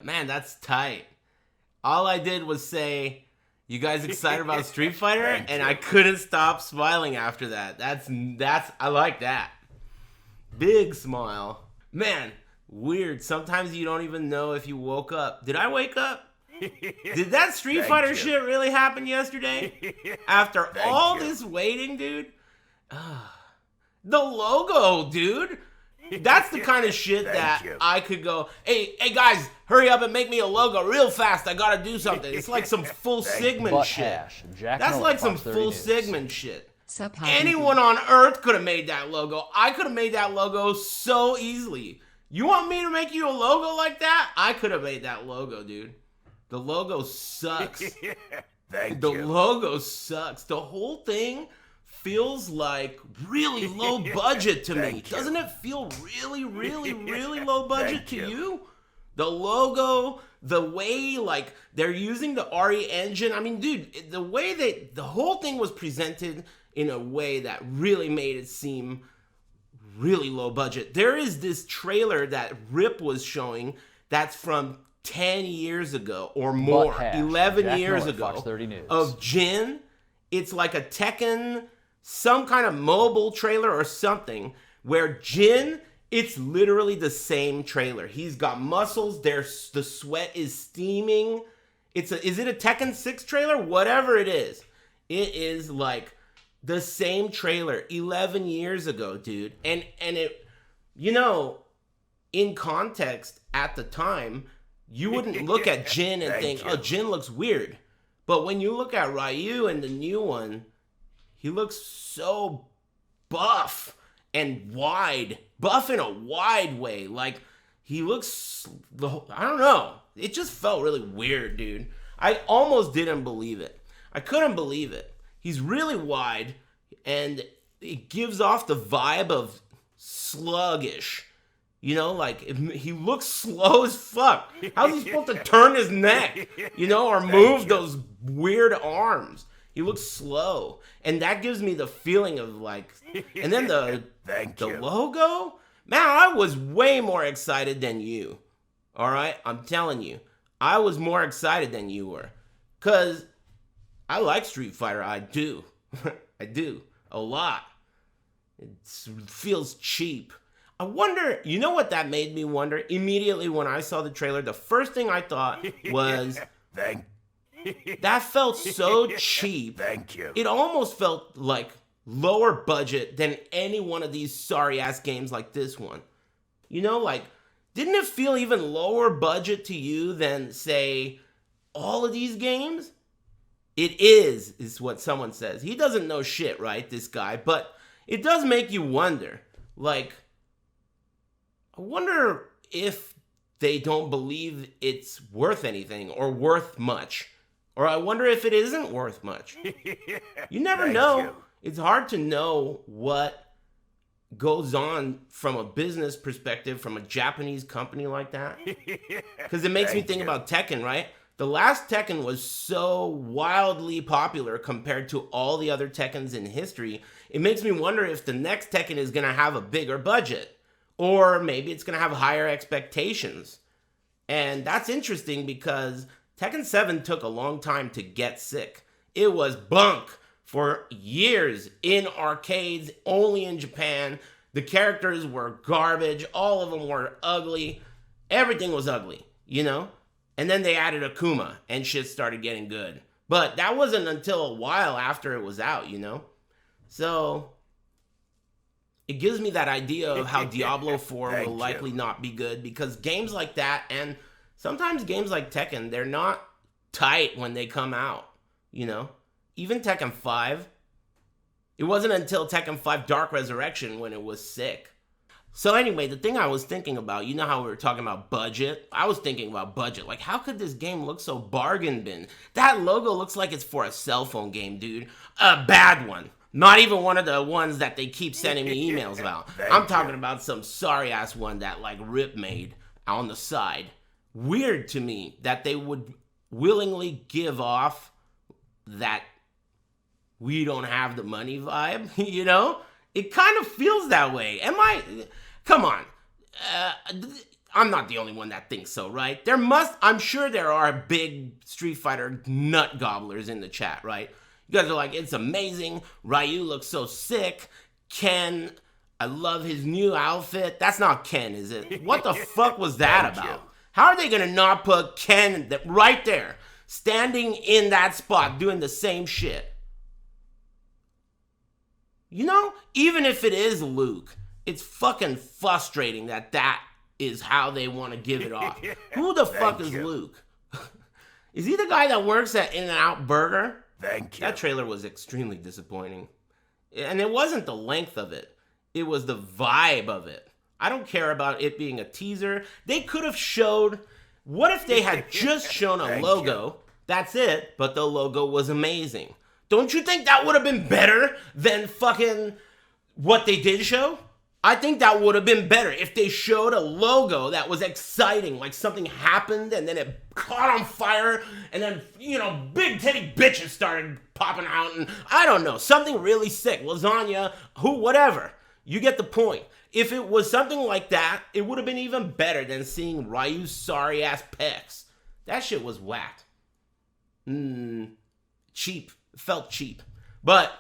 Man, that's tight. All I did was say, you guys excited about Street Fighter? And I couldn't stop smiling after that. That's I like that. Big smile. Man, weird. Sometimes you don't even know if you woke up. Did I wake up? Did that Street Fighter shit really happen yesterday? After all this waiting, dude? The logo, dude. That's the kind of shit that I could go, hey guys, hurry up and make me a logo real fast. I gotta do something. It's like some full Sigmund shit. That's like some full Sigmund shit. Anyone on Earth could have made that logo. I could have made that logo so easily. You want me to make you a logo like that? I could have made that logo, dude. The logo sucks. The logo sucks. The whole thing feels like really low budget to me. Doesn't it feel really, really, really low budget to you? The logo, the way like they're using the RE engine. I mean, dude, the way the whole thing was presented in a way that really made it seem really low budget. There is this trailer that Rip was showing that's from 10 years ago or more, 11 years ago, of Jin. It's like a Tekken, some kind of mobile trailer or something, where Jin, it's literally the same trailer. He's got muscles, the sweat is steaming. Is it a Tekken 6 trailer? Whatever it is like the same trailer 11 years ago, dude. And it, in context at the time, you wouldn't look at Jin and think, oh, Jin looks weird. But when you look at Ryu and the new one, he looks so buff and wide. Buff in a wide way. Like, he looks, I don't know. It just felt really weird, dude. I almost didn't believe it. I couldn't believe it. He's really wide, and it gives off the vibe of sluggish. Like, he looks slow as fuck. How's he supposed to turn his neck, or move those weird arms? He looks slow. And that gives me the feeling of, like, and then the logo? Man, I was way more excited than you. All right? I'm telling you. I was more excited than you were. Because I like Street Fighter. I do. I do. A lot. It feels cheap. I wonder, you know what that made me wonder? Immediately when I saw the trailer, the first thing I thought was, that felt so cheap. Thank you. It almost felt like lower budget than any one of these sorry-ass games like this one. Like, didn't it feel even lower budget to you than, say, all of these games? It is what someone says. He doesn't know shit, right, this guy? But it does make you wonder, like, I wonder if they don't believe it's worth anything or worth much. Or I wonder if it isn't worth much. You never know. It's hard to know what goes on from a business perspective from a Japanese company like that. Because it makes me think about Tekken, right? The last Tekken was so wildly popular compared to all the other Tekkens in history. It makes me wonder if the next Tekken is going to have a bigger budget. Or maybe it's going to have higher expectations. And that's interesting because Tekken 7 took a long time to get sick. It was bunk for years in arcades, only in Japan. The characters were garbage. All of them were ugly. Everything was ugly, And then they added Akuma and shit started getting good. But that wasn't until a while after it was out, So it gives me that idea of how Diablo 4 will likely not be good, because games like that, and sometimes games like Tekken, they're not tight when they come out, Even Tekken 5, it wasn't until Tekken 5 Dark Resurrection when it was sick. So anyway, the thing I was thinking about, how we were talking about budget? I was thinking about budget. Like, how could this game look so bargain bin? That logo looks like it's for a cell phone game, dude. A bad one. Not even one of the ones that they keep sending me emails about. I'm talking about some sorry-ass one that, like, Rip made on the side. Weird to me that they would willingly give off that we don't have the money vibe, It kind of feels that way. Come on. I'm not the only one that thinks so, right? I'm sure there are big Street Fighter nut gobblers in the chat, right? You guys are like, it's amazing. Ryu looks so sick. Ken, I love his new outfit. That's not Ken, is it? What the fuck was that about? How are they gonna not put Ken right there, standing in that spot, doing the same shit? You know, even if it is Luke, it's fucking frustrating that is how they want to give it off. Who the fuck is Luke? Is he the guy that works at In-N-Out Burger? Thank you. That trailer was extremely disappointing. And it wasn't the length of it. It was the vibe of it. I don't care about it being a teaser. They could have showed... What if they had just shown a logo? That's it, but the logo was amazing. Don't you think that would have been better than fucking what they did show? I think that would have been better if they showed a logo that was exciting, like something happened and then it caught on fire and then, you know, big titty bitches started popping out and I don't know, something really sick, lasagna, whatever. You get the point. If it was something like that, it would have been even better than seeing Ryu's sorry ass pecs. That shit was whacked. Cheap. It felt cheap. But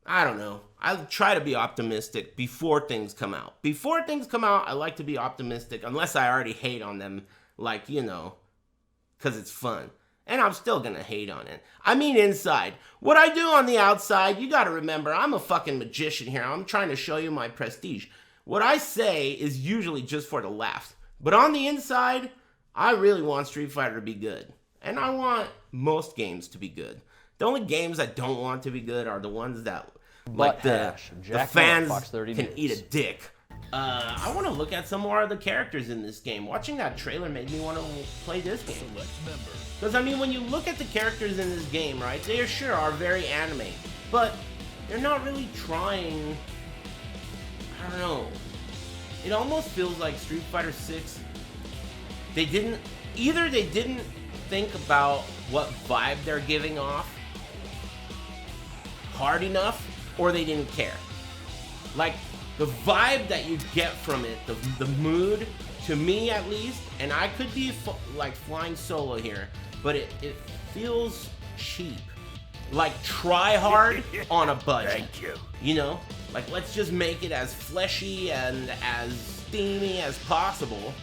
I don't know. I try to be optimistic before things come out. Before things come out, I like to be optimistic, unless I already hate on them, like, you know, because it's fun. And I'm still gonna hate on it. I mean inside. What I do on the outside, you gotta remember, I'm a fucking magician here. I'm trying to show you my prestige. What I say is usually just for the laughs. But on the inside, I really want Street Fighter to be good. And I want most games to be good. The only games I don't want to be good are the ones that... like the fans can eat a dick. I want to look at some more of the characters in this game. Watching that trailer made me want to play this game. Because, I mean, when you look at the characters in this game, right, they sure are very anime. But they're not really trying... I don't know. It almost feels like Street Fighter 6... They didn't think about what vibe they're giving off hard enough, or they didn't care. Like, the vibe that you get from it, the mood, to me at least, and I could be like flying solo here, but it feels cheap. Like, try hard on a budget. Thank you. You know? Like, let's just make it as fleshy and as steamy as possible,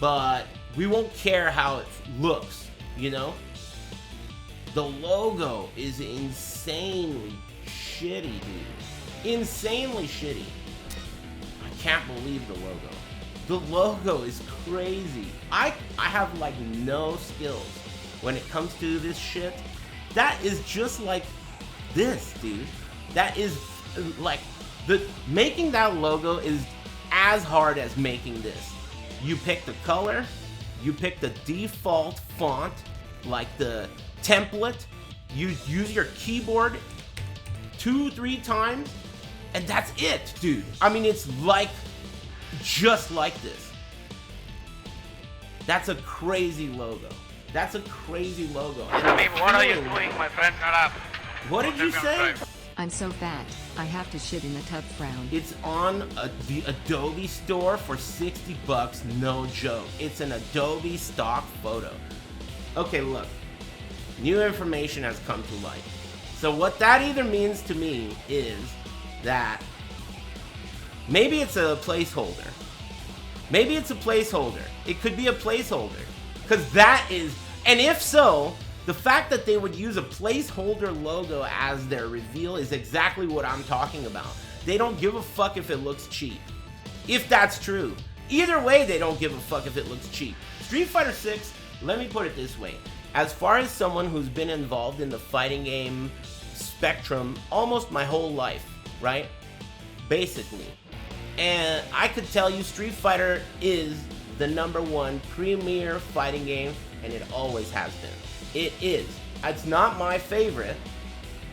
but we won't care how it looks, you know? The logo is insanely shitty, dude. Insanely shitty. I can't believe the logo. The logo is crazy. I have like no skills when it comes to this shit. That is just like this, dude. That is like making that logo is as hard as making this. You pick the color, you pick the default font, like the template, you use your keyboard 2-3 times, and that's it, dude. I mean, it's like, just like this. That's a crazy logo. That's a crazy logo. I mean, what are you doing, my friend? Shut up. What did you say? I'm so fat, I have to shit in the tub frown. It's on the Adobe store for $60, no joke. It's an Adobe stock photo. Okay, look. New information has come to light. So what that either means to me is that maybe it's a placeholder. Maybe it's a placeholder. It could be a placeholder. Because that is... And if so, the fact that they would use a placeholder logo as their reveal is exactly what I'm talking about. They don't give a fuck if it looks cheap. If that's true. Either way, they don't give a fuck if it looks cheap. Street Fighter 6, let me put it this way. As far as someone who's been involved in the fighting game spectrum almost my whole life, right? Basically. And I could tell you Street Fighter is the #1 premier fighting game, and it always has been. It is. It's not my favorite,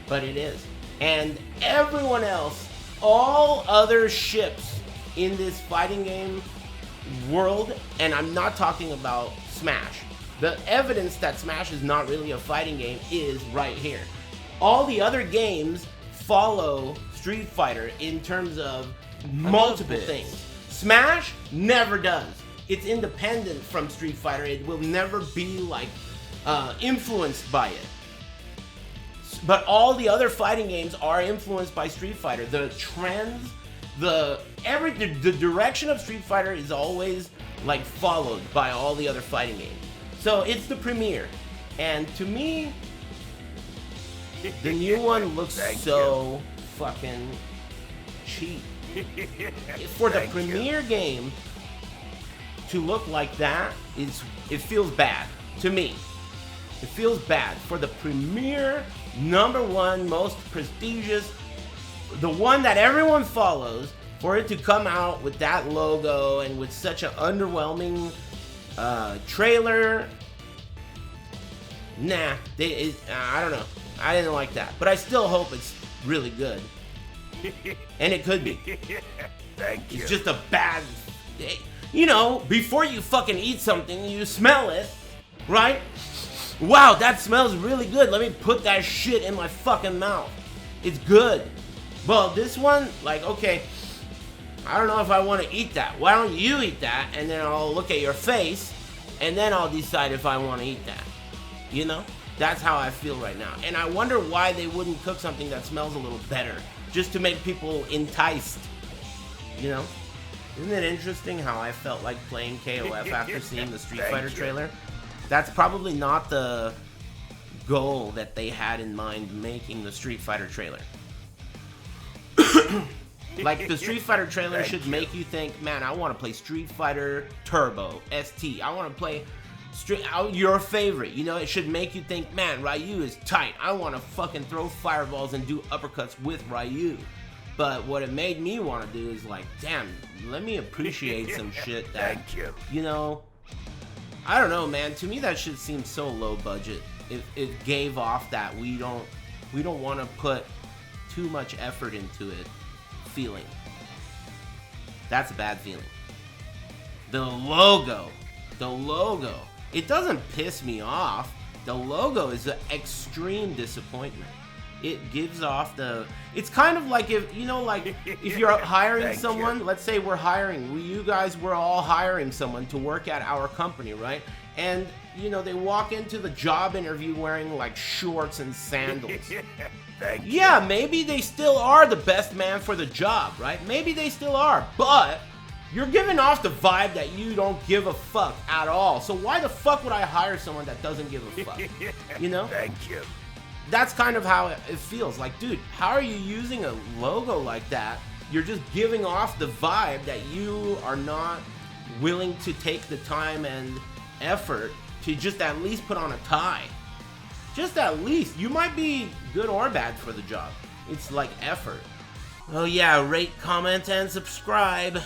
but it is. And everyone else, all other ships in this fighting game world, and I'm not talking about Smash. The evidence that Smash is not really a fighting game is right here. All the other games follow Street Fighter in terms of multiple things. Smash never does. it's independent from Street Fighter. It will never be like influenced by it. But all the other fighting games are influenced by Street Fighter. The trends, the direction of Street Fighter is always like followed by all the other fighting games. So it's the premiere, and to me, the new one looks so fucking cheap. For the premiere game to look like that it feels bad to me. It feels bad for the premier, #1 most prestigious, the one that everyone follows, for it to come out with that logo and with such an underwhelming trailer. Nah, I don't know. I didn't like that, but I still hope it's really good. And it could be. Thank you. It's just a bad, you know, before you fucking eat something, you smell it, right? Wow, that smells really good. Let me put that shit in my fucking mouth. It's good. Well, this one, like, okay, I don't know if I want to eat that. Why don't you eat that, and then I'll look at your face, and then I'll decide if I want to eat that. You know? That's how I feel right now. And I wonder why they wouldn't cook something that smells a little better, just to make people enticed. You know? Isn't it interesting how I felt like playing KOF after seeing the Street Fighter trailer? That's probably not the goal that they had in mind making the Street Fighter trailer. Like, the Street Fighter trailer should make you think, man, I want to play Street Fighter Turbo ST. I want to play your favorite. You know, it should make you think, man, Ryu is tight. I want to fucking throw fireballs and do uppercuts with Ryu. But what it made me want to do is like, damn, let me appreciate some shit that, you know, I don't know, man. To me, that shit seems so low budget. It gave off that we don't want to put too much effort into it feeling. That's a bad feeling. The logo, it doesn't piss me off. The logo is an extreme disappointment. It gives off it's kind of like if, you know, like if you're hiring someone, let's say we're all hiring someone to work at our company, right? And, you know, they walk into the job interview wearing like shorts and sandals. Yeah, maybe they still are the best man for the job, right? Maybe they still are, but you're giving off the vibe that you don't give a fuck at all. So why the fuck would I hire someone that doesn't give a fuck? You know? That's kind of how it feels. Like, dude, how are you using a logo like that? You're just giving off the vibe that you are not willing to take the time and effort to just at least put on a tie. Just at least. You might be good or bad for the job. It's like effort. Oh yeah, rate, comment, and subscribe.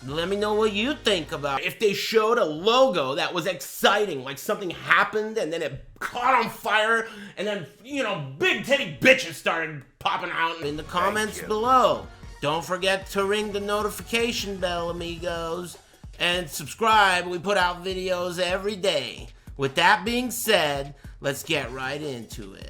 Let me know what you think about it. If they showed a logo that was exciting, like something happened and then it caught on fire and then, you know, big titty bitches started popping out in the comments below. Don't forget to ring the notification bell, amigos, and subscribe. We put out videos every day. With that being said, let's get right into it.